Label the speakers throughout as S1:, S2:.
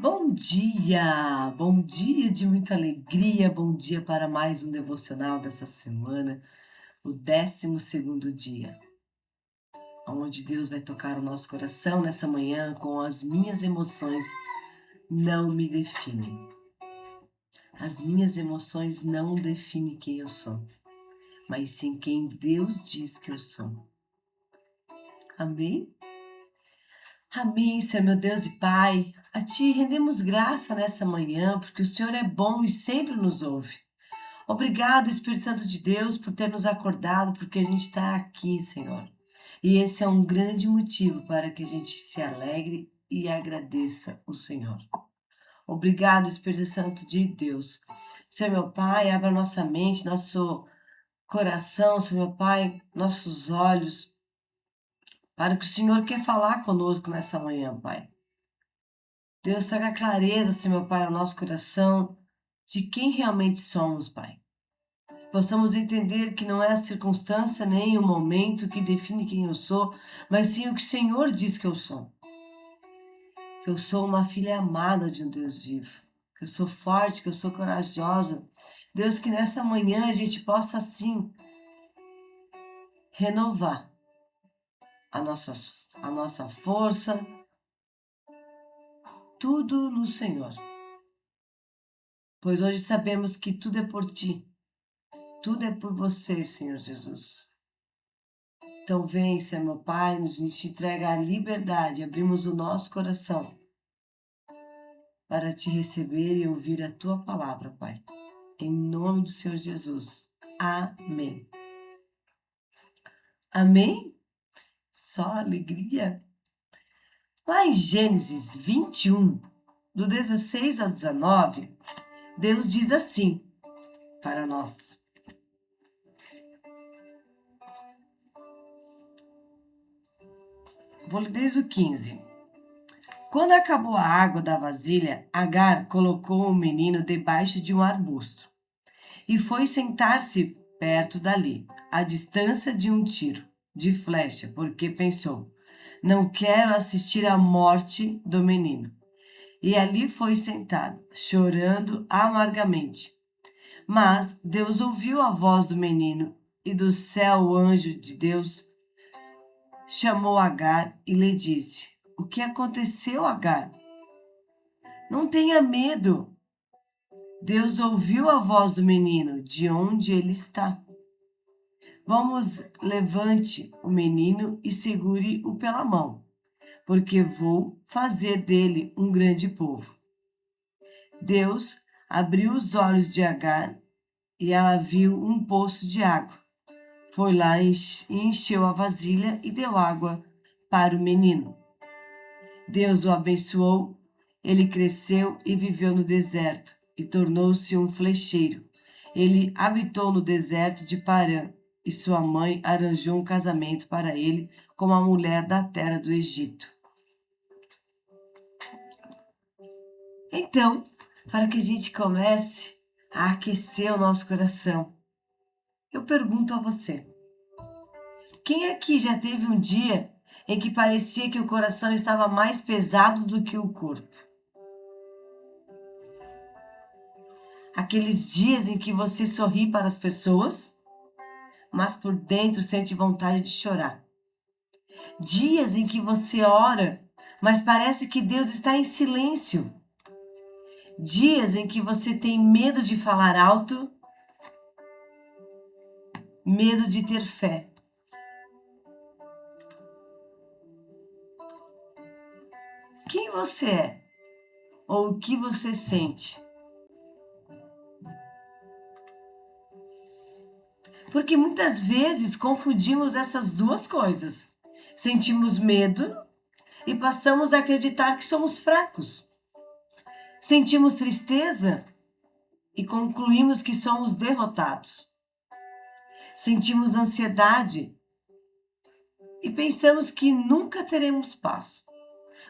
S1: Bom dia de muita alegria, bom dia para mais um devocional dessa semana, o 12º dia, onde Deus vai tocar o nosso coração nessa manhã com as minhas emoções não me definem. As minhas emoções não definem quem eu sou, mas sim quem Deus diz que eu sou. Amém? Amém, Senhor meu Deus e Pai. A Ti rendemos graça nessa manhã, porque o Senhor é bom e sempre nos ouve. Obrigado, Espírito Santo de Deus, por ter nos acordado, porque a gente está aqui, Senhor. E esse é um grande motivo para que a gente se alegre e agradeça o Senhor. Obrigado, Espírito Santo de Deus. Senhor meu Pai, abra nossa mente, nosso coração, Senhor meu Pai, nossos olhos, para o que o Senhor quer falar conosco nessa manhã, Pai. Deus, traga clareza, Senhor meu Pai, ao nosso coração de quem realmente somos, Pai. Possamos entender que não é a circunstância nem o momento que define quem eu sou, mas sim o que o Senhor diz que eu sou. Que eu sou uma filha amada de um Deus vivo, que eu sou forte, que eu sou corajosa. Deus, que nessa manhã a gente possa, assim, renovar a nossa força, tudo no Senhor. Pois hoje sabemos que tudo é por Ti, tudo é por Você, Senhor Jesus. Então vem, Senhor meu Pai, nos te entrega a liberdade, abrimos o nosso coração para te receber e ouvir a tua palavra, Pai. Em nome do Senhor Jesus. Amém. Amém? Só alegria? Lá em Gênesis 21, do 16 ao 19, Deus diz assim para nós. Vou ler desde o 15. Quando acabou a água da vasilha, Agar colocou o menino debaixo de um arbusto e foi sentar-se perto dali, à distância de um tiro de flecha, porque pensou: não quero assistir à morte do menino. E ali foi sentado, chorando amargamente. Mas Deus ouviu a voz do menino, e do céu o anjo de Deus chamou Agar e lhe disse: o que aconteceu, Agar? Não tenha medo. Deus ouviu a voz do menino de onde ele está. Vamos, levante o menino e segure-o pela mão, porque vou fazer dele um grande povo. Deus abriu os olhos de Agar e ela viu um poço de água. Foi lá e encheu a vasilha e deu água para o menino. Deus o abençoou, ele cresceu e viveu no deserto e tornou-se um flecheiro. Ele habitou no deserto de Parã e sua mãe arranjou um casamento para ele com uma mulher da terra do Egito. Então, para que a gente comece a aquecer o nosso coração, eu pergunto a você: quem aqui já teve um dia em que parecia que o coração estava mais pesado do que o corpo? Aqueles dias em que você sorri para as pessoas, mas por dentro sente vontade de chorar. Dias em que você ora, mas parece que Deus está em silêncio. Dias em que você tem medo de falar alto, medo de ter fé. Quem você é? Ou o que você sente? Porque muitas vezes confundimos essas duas coisas. Sentimos medo e passamos a acreditar que somos fracos. Sentimos tristeza e concluímos que somos derrotados. Sentimos ansiedade e pensamos que nunca teremos paz.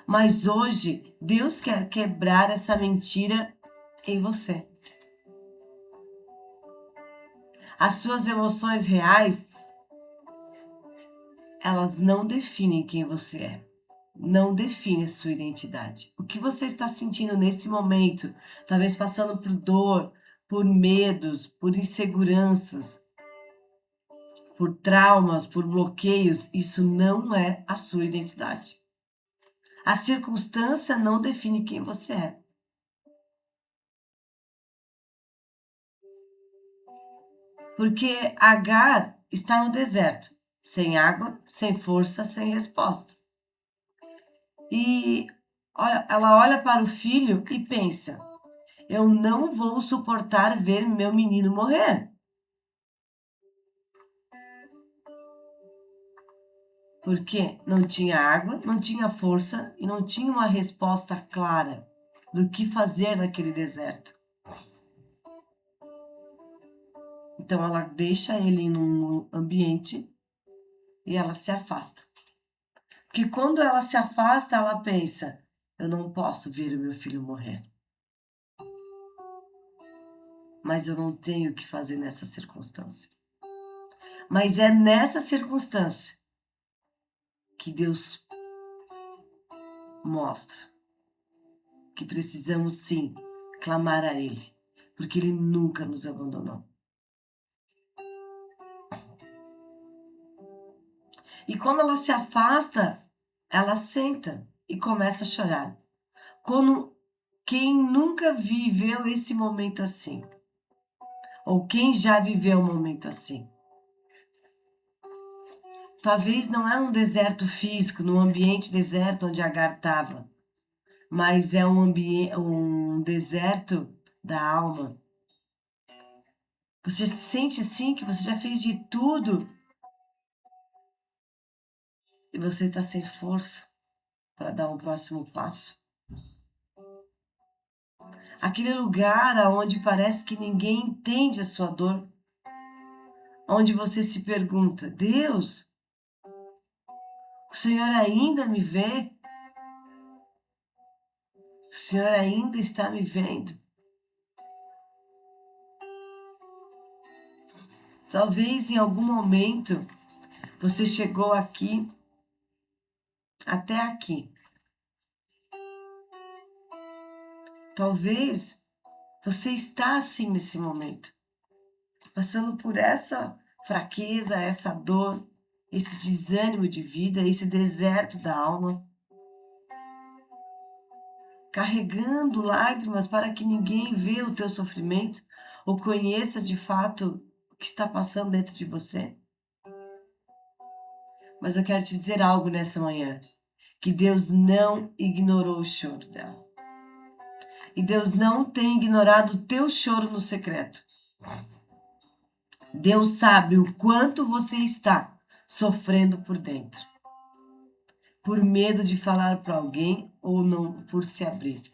S1: Mas hoje, Deus quer quebrar essa mentira em você. As suas emoções reais, elas não definem quem você é. não define a sua identidade. O que você está sentindo nesse momento, talvez passando por dor, por medos, por inseguranças, por traumas, por bloqueios, isso não é a sua identidade. A circunstância não define quem você é. Porque Agar está no deserto, sem água, sem força, sem resposta. E ela olha para o filho e pensa: eu não vou suportar ver meu menino morrer. Porque não tinha água, não tinha força e não tinha uma resposta clara do que fazer naquele deserto. Então ela deixa ele num ambiente e ela se afasta. Porque quando ela se afasta, ela pensa: eu não posso ver o meu filho morrer. Mas eu não tenho o que fazer nessa circunstância. Mas é nessa circunstância que Deus mostra que precisamos sim clamar a Ele, porque Ele nunca nos abandonou. E quando ela se afasta, ela senta e começa a chorar. Como quem nunca viveu esse momento assim, ou quem já viveu um momento assim. Talvez não é um deserto físico, num ambiente deserto onde Agar estava, mas é um deserto da alma. Você sente assim que você já fez de tudo e você está sem força para dar um próximo passo. Aquele lugar onde parece que ninguém entende a sua dor, onde você se pergunta: Deus, o Senhor ainda me vê? O Senhor ainda está me vendo? Talvez em algum momento você chegou aqui, até aqui. Talvez você está assim nesse momento, passando por essa fraqueza, essa dor, esse desânimo de vida, esse deserto da alma, carregando lágrimas para que ninguém vê o teu sofrimento ou conheça de fato o que está passando dentro de você. Mas eu quero te dizer algo nessa manhã, que Deus não ignorou o choro dela. E Deus não tem ignorado o teu choro no secreto. Deus sabe o quanto você está sofrendo por dentro, por medo de falar para alguém ou não por se abrir.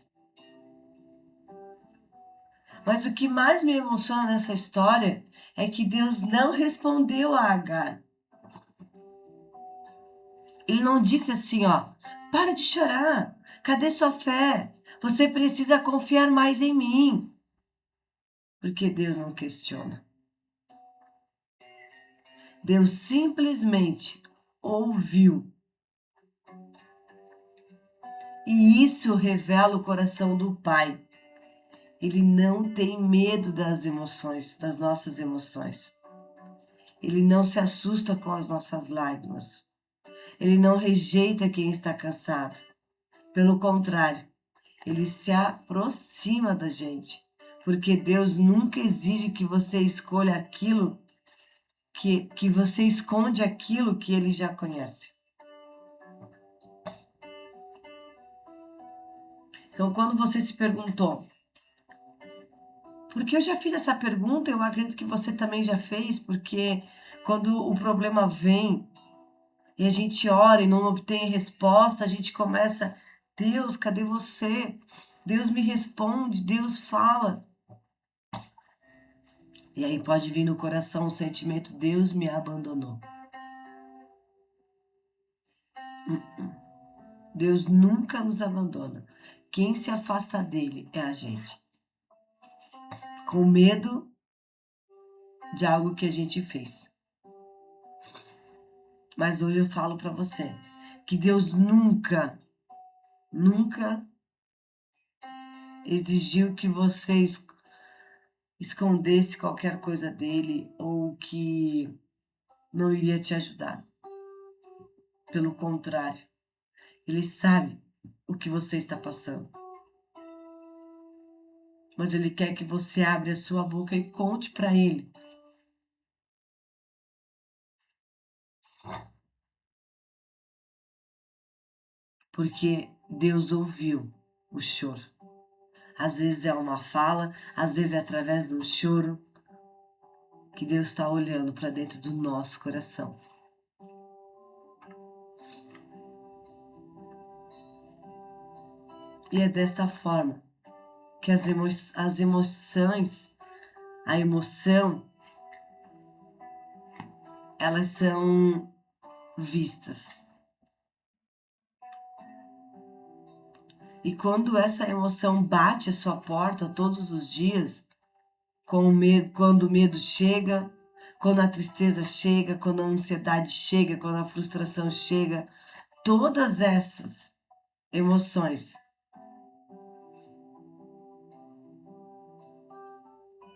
S1: Mas o que mais me emociona nessa história é que Deus não respondeu a Agar. Ele não disse assim, ó, para de chorar, cadê sua fé? Você precisa confiar mais em mim. Porque Deus não questiona. Deus simplesmente ouviu. E isso revela o coração do Pai. Ele não tem medo das emoções, das nossas emoções. Ele não se assusta com as nossas lágrimas. Ele não rejeita quem está cansado. Pelo contrário, ele se aproxima da gente. Porque Deus nunca exige que você escolha aquilo, que você esconde aquilo que ele já conhece. Então, quando você se perguntou, porque eu já fiz essa pergunta, eu acredito que você também já fez, porque quando o problema vem e a gente ora e não obtém resposta, a gente começa, Deus, cadê você? Deus me responde, Deus fala. E aí pode vir no coração o sentimento, Deus me abandonou. Deus nunca nos abandona. Quem se afasta dele é a gente. Com medo de algo que a gente fez. Mas hoje eu falo para você que Deus nunca nunca exigiu que você escondesse qualquer coisa dele ou que não iria te ajudar. Pelo contrário, ele sabe o que você está passando. Mas ele quer que você abra a sua boca e conte para ele. Porque Deus ouviu o choro. Às vezes é uma fala, às vezes é através do choro que Deus está olhando para dentro do nosso coração. E é desta forma que as emoções, a emoção, elas são vistas. E quando essa emoção bate a sua porta todos os dias, quando o medo chega, quando a tristeza chega, quando a ansiedade chega, quando a frustração chega, todas essas emoções,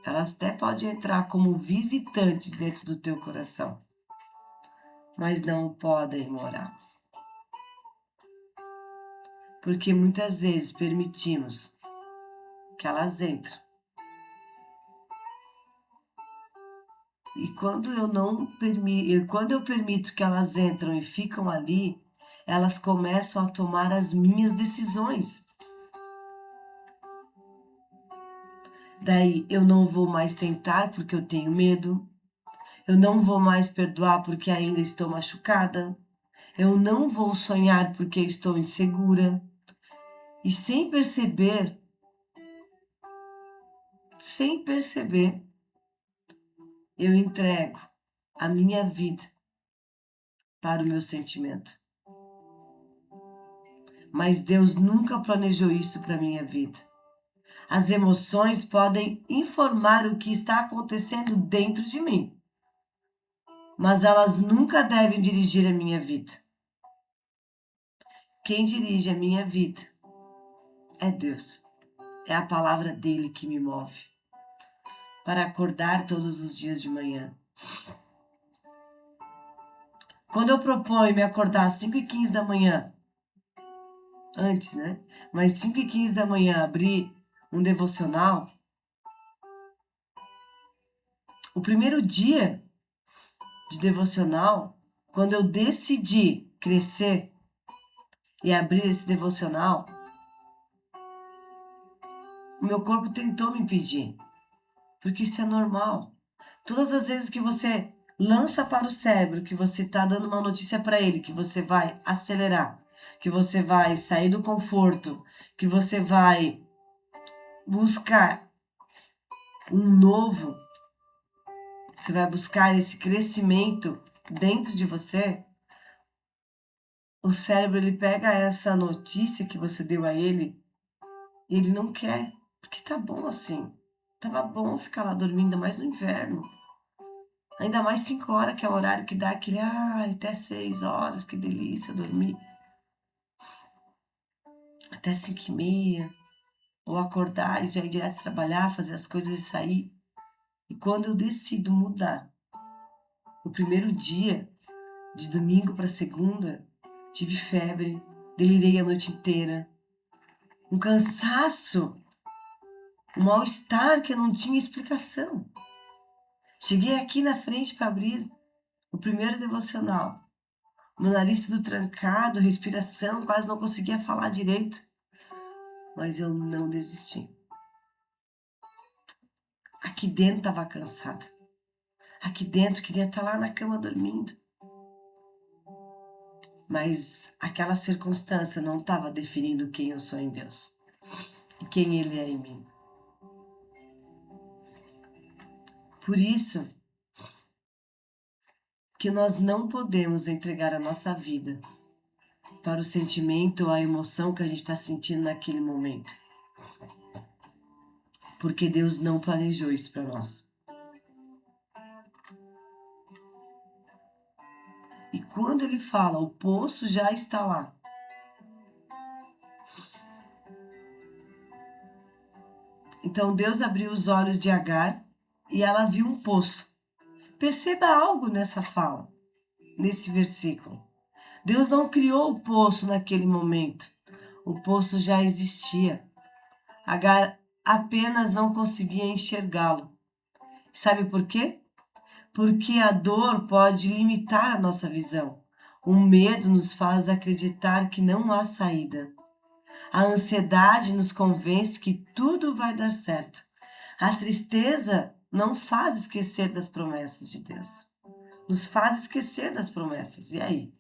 S1: elas até podem entrar como visitantes dentro do teu coração, mas não podem morar. Porque muitas vezes permitimos que elas entrem. E quando eu permito que elas entram e ficam ali, elas começam a tomar as minhas decisões. Daí eu não vou mais tentar porque eu tenho medo. Eu não vou mais perdoar porque ainda estou machucada. Eu não vou sonhar porque estou insegura. E sem perceber, eu entrego a minha vida para o meu sentimento. Mas Deus nunca planejou isso para minha vida. As emoções podem informar o que está acontecendo dentro de mim, mas elas nunca devem dirigir a minha vida. Quem dirige a minha vida é Deus. É a palavra dele que me move para acordar todos os dias de manhã. Quando eu proponho me acordar às 5h15 da manhã, antes, né? Mas 5h15 da manhã abrir um devocional, o primeiro dia de devocional, quando eu decidi crescer e abrir esse devocional, o meu corpo tentou me impedir, porque isso é normal. Todas as vezes que você lança para o cérebro que você está dando uma notícia para ele, que você vai acelerar, que você vai sair do conforto, que você vai buscar um novo, você vai buscar esse crescimento dentro de você, o cérebro ele pega essa notícia que você deu a ele e ele não quer, porque tá bom assim. Tava bom ficar lá dormindo, ainda mais no inverno. Ainda mais 5 horas, que é o horário que dá aquele, até 6 horas, que delícia dormir. Até 5h30, ou acordar e já ir direto trabalhar, fazer as coisas e sair. E quando eu decido mudar, o primeiro dia, de domingo para segunda, tive febre, delirei a noite inteira. Um cansaço, um mal-estar que eu não tinha explicação. Cheguei aqui na frente para abrir o primeiro devocional. Meu nariz tudo trancado, respiração, quase não conseguia falar direito. Mas eu não desisti. Aqui dentro estava cansada. Aqui dentro queria estar lá na cama dormindo. Mas aquela circunstância não estava definindo quem eu sou em Deus e quem Ele é em mim. Por isso que nós não podemos entregar a nossa vida para o sentimento ou a emoção que a gente está sentindo naquele momento. Porque Deus não planejou isso para nós. E quando Ele fala, o poço já está lá. Então Deus abriu os olhos de Agar e ela viu um poço. Perceba algo nessa fala, nesse versículo. Deus não criou o poço naquele momento. O poço já existia. Agar apenas não conseguia enxergá-lo. Sabe por quê? Porque a dor pode limitar a nossa visão. O medo nos faz acreditar que não há saída. A ansiedade nos convence que tudo vai dar certo. A tristeza não faz esquecer das promessas de Deus. Nos faz esquecer das promessas. E aí?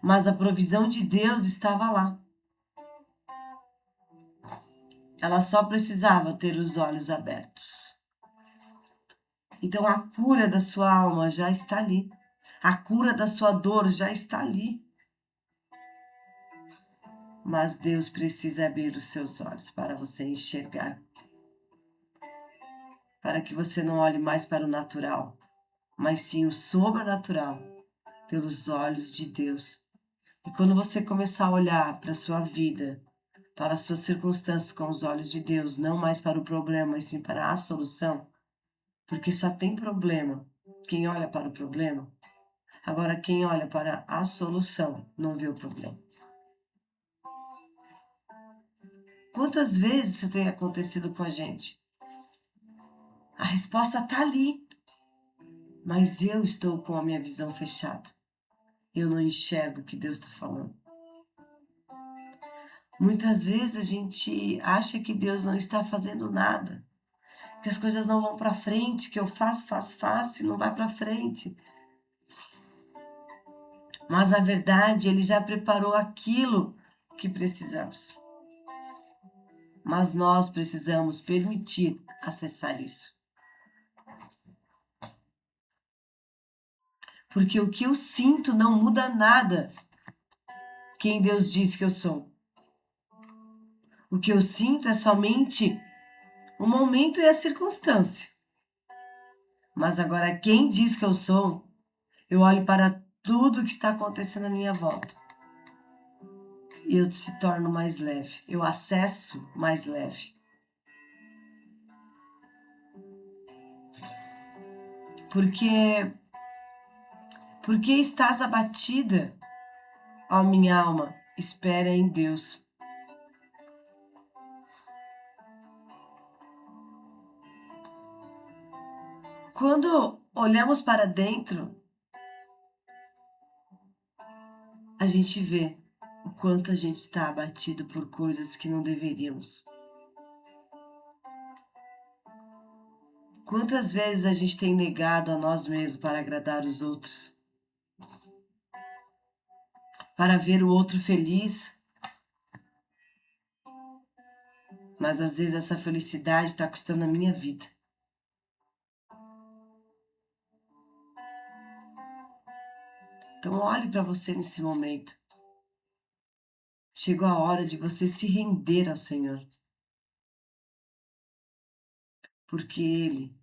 S1: Mas a provisão de Deus estava lá. Ela só precisava ter os olhos abertos. Então a cura da sua alma já está ali. A cura da sua dor já está ali. Mas Deus precisa abrir os seus olhos para você enxergar. Para que você não olhe mais para o natural, mas sim o sobrenatural, pelos olhos de Deus. E quando você começar a olhar para a sua vida, para as suas circunstâncias com os olhos de Deus, não mais para o problema, mas sim para a solução, porque só tem problema quem olha para o problema. Agora, quem olha para a solução não vê o problema. Quantas vezes isso tem acontecido com a gente? A resposta está ali, mas eu estou com a minha visão fechada. Eu não enxergo o que Deus está falando. Muitas vezes a gente acha que Deus não está fazendo nada, que as coisas não vão para frente, que eu faço e não vai para frente. Mas na verdade Ele já preparou aquilo que precisamos. Mas nós precisamos permitir acessar isso. Porque o que eu sinto não muda nada quem Deus diz que eu sou. O que eu sinto é somente o momento e a circunstância. Mas agora quem diz que eu sou, eu olho para tudo que está acontecendo à minha volta. E eu se torno mais leve, eu acesso mais leve. Porque estás abatida, ó minha alma, espera em Deus. Quando olhamos para dentro, a gente vê o quanto a gente está abatido por coisas que não deveríamos. Quantas vezes a gente tem negado a nós mesmos para agradar os outros? Para ver o outro feliz? Mas às vezes essa felicidade está custando a minha vida. Então olhe para você nesse momento. Chegou a hora de você se render ao Senhor. Porque Ele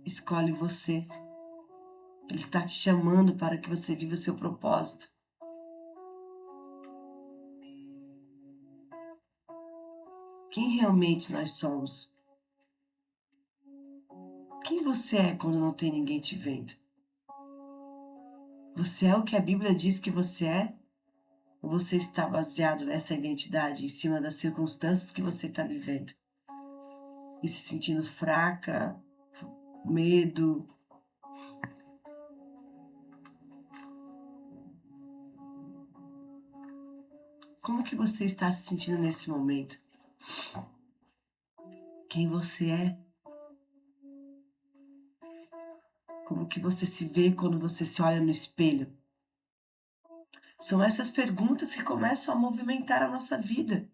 S1: escolhe você. Ele está te chamando para que você viva o seu propósito. Quem realmente nós somos? Quem você é quando não tem ninguém te vendo? Você é o que a Bíblia diz que você é? Ou você está baseado nessa identidade em cima das circunstâncias que você está vivendo? E se sentindo fraca, medo? Como que você está se sentindo nesse momento? Quem você é? Como que você se vê quando você se olha no espelho? São essas perguntas que começam a movimentar a nossa vida.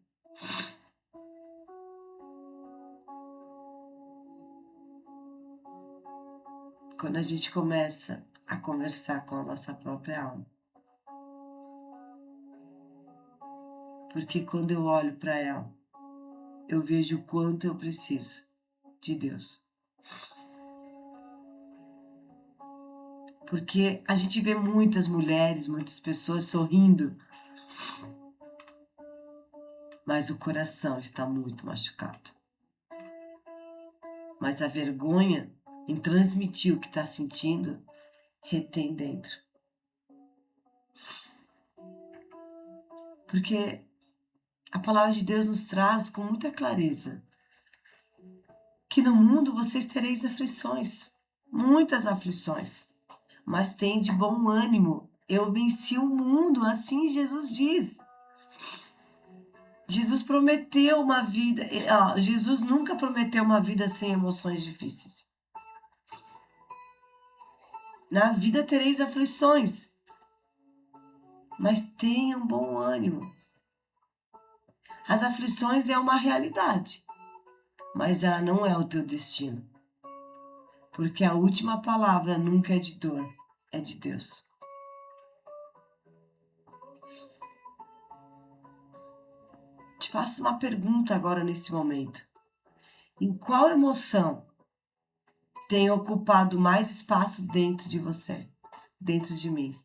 S1: Quando a gente começa a conversar com a nossa própria alma. Porque quando eu olho para ela, eu vejo o quanto eu preciso de Deus. Porque a gente vê muitas mulheres, muitas pessoas sorrindo. mas o coração está muito machucado. Mas a vergonha em transmitir o que está sentindo retém dentro. Porque a palavra de Deus nos traz com muita clareza que no mundo vocês tereis aflições, muitas aflições, mas tem de bom ânimo. Eu venci o mundo, assim Jesus diz. Jesus prometeu uma vida, Jesus nunca prometeu uma vida sem emoções difíceis. Na vida tereis aflições, mas tenham bom ânimo. As aflições é uma realidade, mas ela não é o teu destino. Porque a última palavra nunca é de dor, é de Deus. Te faço uma pergunta agora nesse momento. Em qual emoção tem ocupado mais espaço dentro de você, dentro de mim?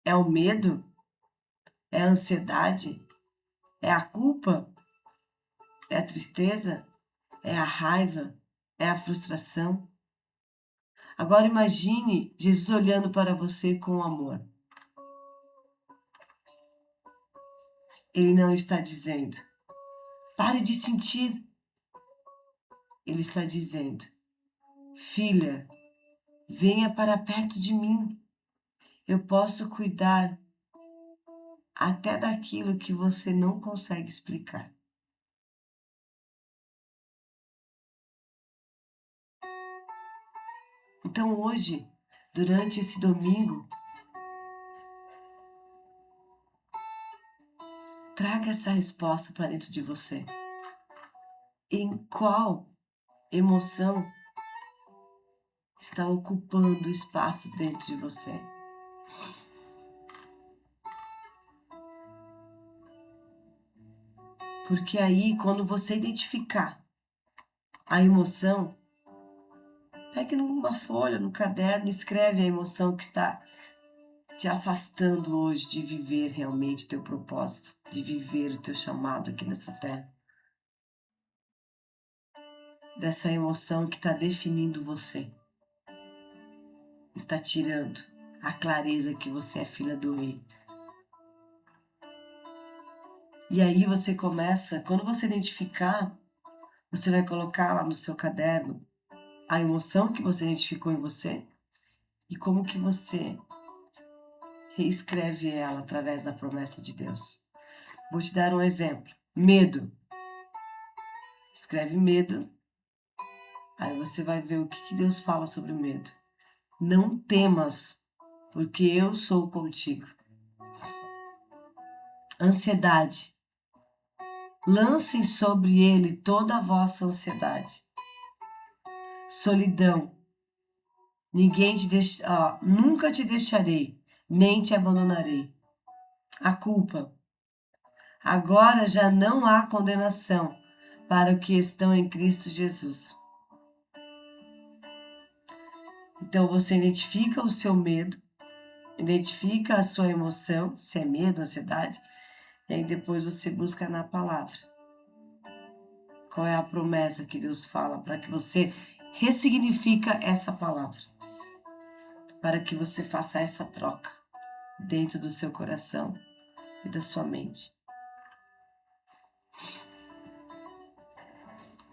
S1: É o medo? É a ansiedade? É a culpa? É a tristeza? É a raiva? É a frustração? Agora imagine Jesus olhando para você com amor. Ele não está dizendo, pare de sentir. Ele está dizendo, filha, venha para perto de mim. Eu posso cuidar até daquilo que você não consegue explicar. Então hoje, durante esse domingo, traga essa resposta para dentro de você. Em qual emoção está ocupando espaço dentro de você? Porque aí, quando você identificar a emoção, pegue numa folha, no caderno, escreve a emoção que está te afastando hoje de viver realmente o teu propósito, de viver o teu chamado aqui nessa terra. Dessa emoção que está definindo você, está tirando a clareza que você é filha do rei. E aí você começa, quando você identificar, você vai colocar lá no seu caderno a emoção que você identificou em você e como que você reescreve ela através da promessa de Deus. Vou te dar um exemplo. Medo. Escreve medo. Aí você vai ver o que Deus fala sobre o medo. Não temas, porque eu sou contigo. Ansiedade. Lancem sobre ele toda a vossa ansiedade. Solidão. Nunca te deixarei, nem te abandonarei. A culpa. Agora já não há condenação para os que estão em Cristo Jesus. Então você identifica o seu medo, identifica a sua emoção, se é medo, ansiedade, e aí depois você busca na palavra. Qual é a promessa que Deus fala para que você ressignifica essa palavra? Para que você faça essa troca dentro do seu coração e da sua mente.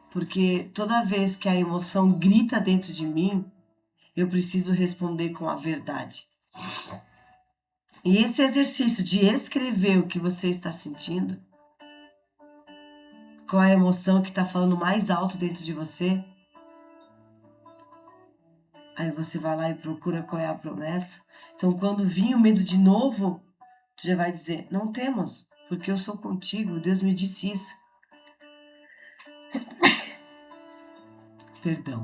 S1: Porque toda vez que a emoção grita dentro de mim, eu preciso responder com a verdade. E esse exercício de escrever o que você está sentindo, qual é a emoção que está falando mais alto dentro de você, aí você vai lá e procura qual é a promessa. Então, quando vir o medo de novo, tu já vai dizer, não temas, porque eu sou contigo, Deus me disse isso. Perdão.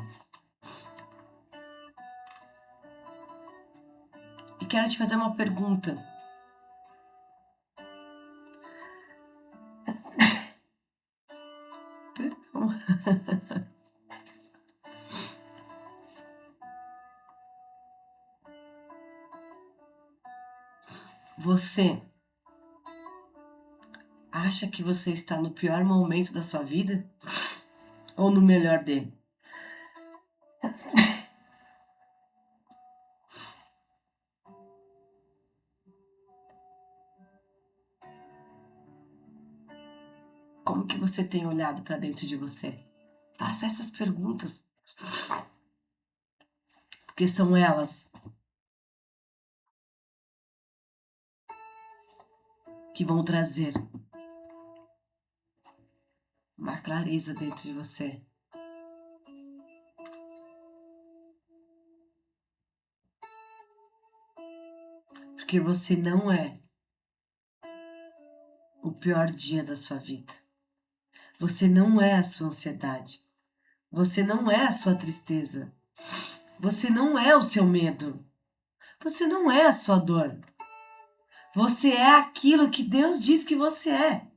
S1: E quero te fazer uma pergunta. Perdão. Você acha que você está no pior momento da sua vida ou no melhor dele? Como que você tem olhado para dentro de você? Faça essas perguntas, porque são elas que vão trazer uma clareza dentro de você. Porque você não é o pior dia da sua vida. Você não é a sua ansiedade. Você não é a sua tristeza. Você não é o seu medo. Você não é a sua dor. Você é aquilo que Deus diz que você é.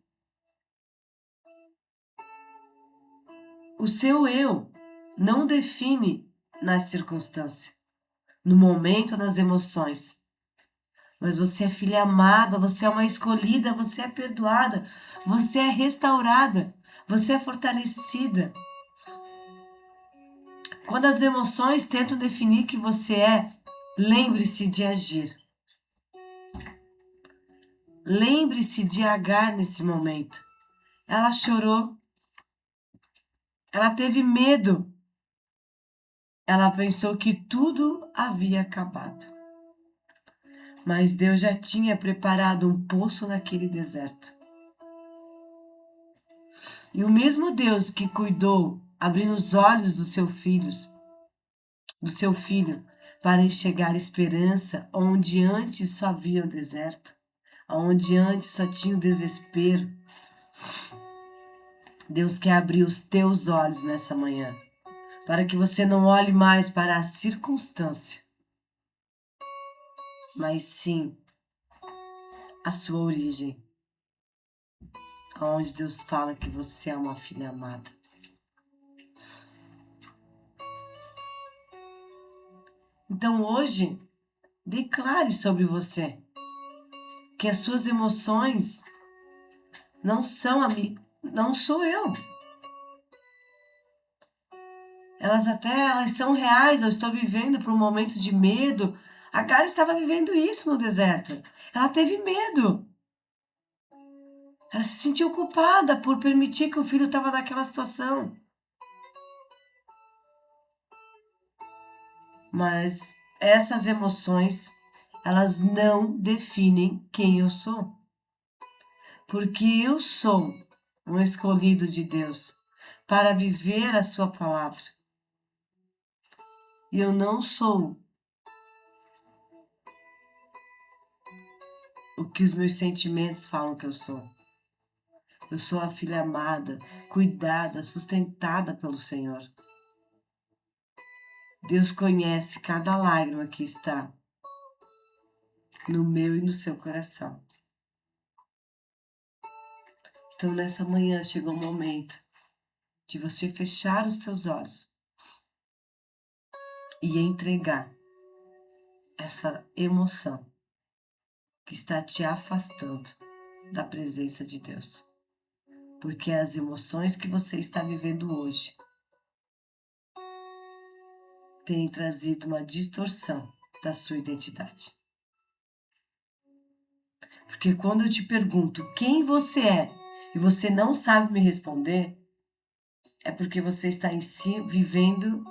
S1: O seu eu não define nas circunstâncias, no momento, nas emoções. Mas você é filha amada, você é uma escolhida, você é perdoada, você é restaurada, você é fortalecida. Quando as emoções tentam definir que você é, lembre-se de agir. Lembre-se de Agar nesse momento. Ela chorou, ela teve medo, ela pensou que tudo havia acabado. Mas Deus já tinha preparado um poço naquele deserto. E o mesmo Deus que cuidou, abrindo os olhos do seu filho, para enxergar esperança onde antes só havia o deserto, onde antes só tinha o desespero. Deus quer abrir os teus olhos nessa manhã, para que você não olhe mais para a circunstância, mas sim a sua origem, aonde Deus fala que você é uma filha amada. Então hoje, declare sobre você que as suas emoções não são não sou eu. Elas são reais, eu estou vivendo por um momento de medo. Agar estava vivendo isso no deserto. Ela teve medo. Ela se sentiu culpada por permitir que o filho estava naquela situação. Mas essas emoções, elas não definem quem eu sou. Porque eu sou um escolhido de Deus para viver a sua palavra. E eu não sou o que os meus sentimentos falam que eu sou. Eu sou a filha amada, cuidada, sustentada pelo Senhor. Deus conhece cada lágrima que está no meu e no seu coração. Então, nessa manhã chegou o momento de você fechar os seus olhos e entregar essa emoção que está te afastando da presença de Deus. Porque as emoções que você está vivendo hoje têm trazido uma distorção da sua identidade. Porque quando eu te pergunto quem você é e você não sabe me responder, é porque você está vivendo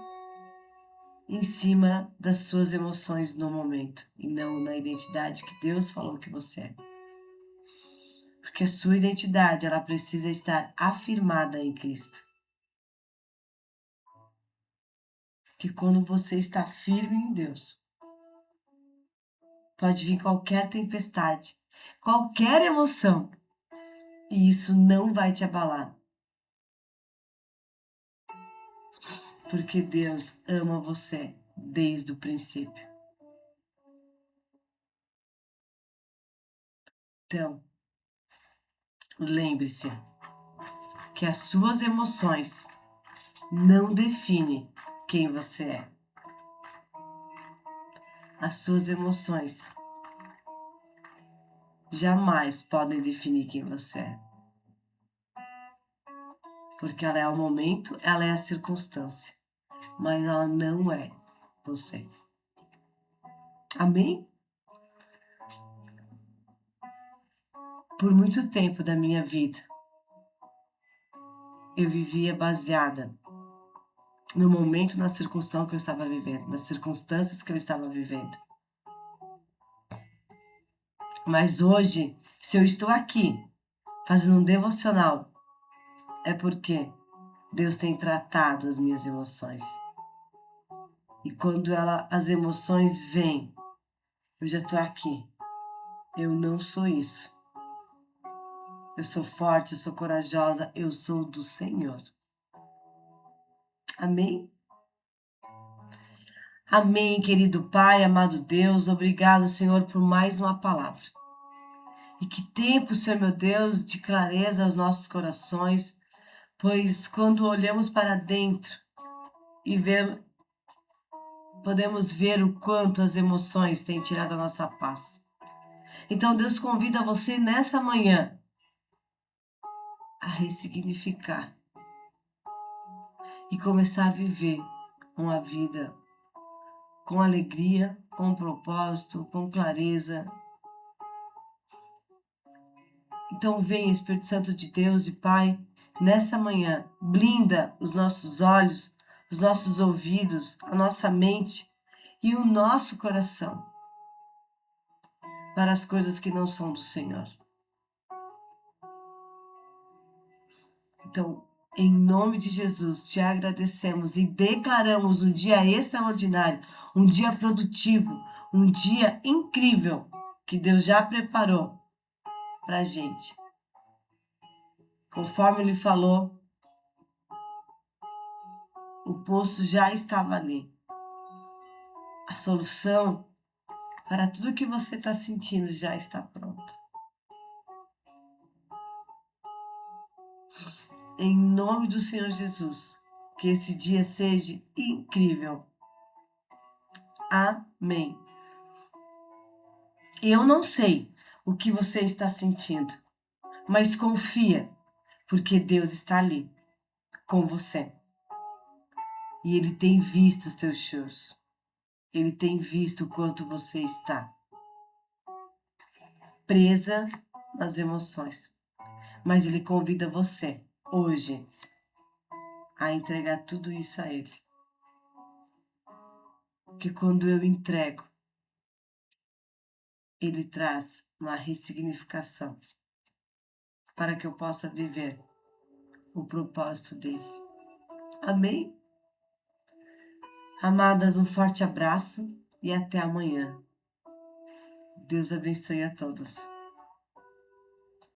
S1: em cima das suas emoções no momento e não na identidade que Deus falou que você é. Porque a sua identidade, ela precisa estar afirmada em Cristo. Que quando você está firme em Deus, pode vir qualquer tempestade, qualquer emoção, e isso não vai te abalar. Porque Deus ama você desde o princípio. Então, lembre-se que as suas emoções não definem quem você é. As suas emoções jamais podem definir quem você é. porque ela é o momento, ela é a circunstância, mas ela não é você. Amém? Por muito tempo da minha vida, eu vivia baseada no momento, na circunstância que eu estava vivendo, nas circunstâncias que eu estava vivendo. Mas hoje, se eu estou aqui fazendo um devocional, é porque Deus tem tratado as minhas emoções. E quando as emoções vêm, eu já estou aqui. Eu não sou isso. Eu sou forte, eu sou corajosa, eu sou do Senhor. Amém? Amém, querido Pai, amado Deus. Obrigado, Senhor, por mais uma palavra. E que tempo, Senhor meu Deus, de clareza aos nossos corações, pois quando olhamos para dentro e podemos ver o quanto as emoções têm tirado a nossa paz. Então Deus convida você nessa manhã a ressignificar e começar a viver uma vida com alegria, com propósito, com clareza. Então vem, Espírito Santo de Deus e Pai, nessa manhã, blinda os nossos olhos, os nossos ouvidos, a nossa mente e o nosso coração para as coisas que não são do Senhor. Então, em nome de Jesus, te agradecemos e declaramos um dia extraordinário, um dia produtivo, um dia incrível que Deus já preparou para a gente. Conforme Ele falou, o poço já estava ali. A solução para tudo que você está sentindo já está pronta. Em nome do Senhor Jesus, que esse dia seja incrível. Amém. Eu não sei o que você está sentindo, mas confia, porque Deus está ali com você. E Ele tem visto os teus choros. Ele tem visto o quanto você está presa nas emoções. Mas Ele convida você, hoje, a entregar tudo isso a Ele. Porque quando eu entrego, Ele traz uma ressignificação para que eu possa viver o propósito dEle. Amém? Amadas, um forte abraço e até amanhã. Deus abençoe a todos.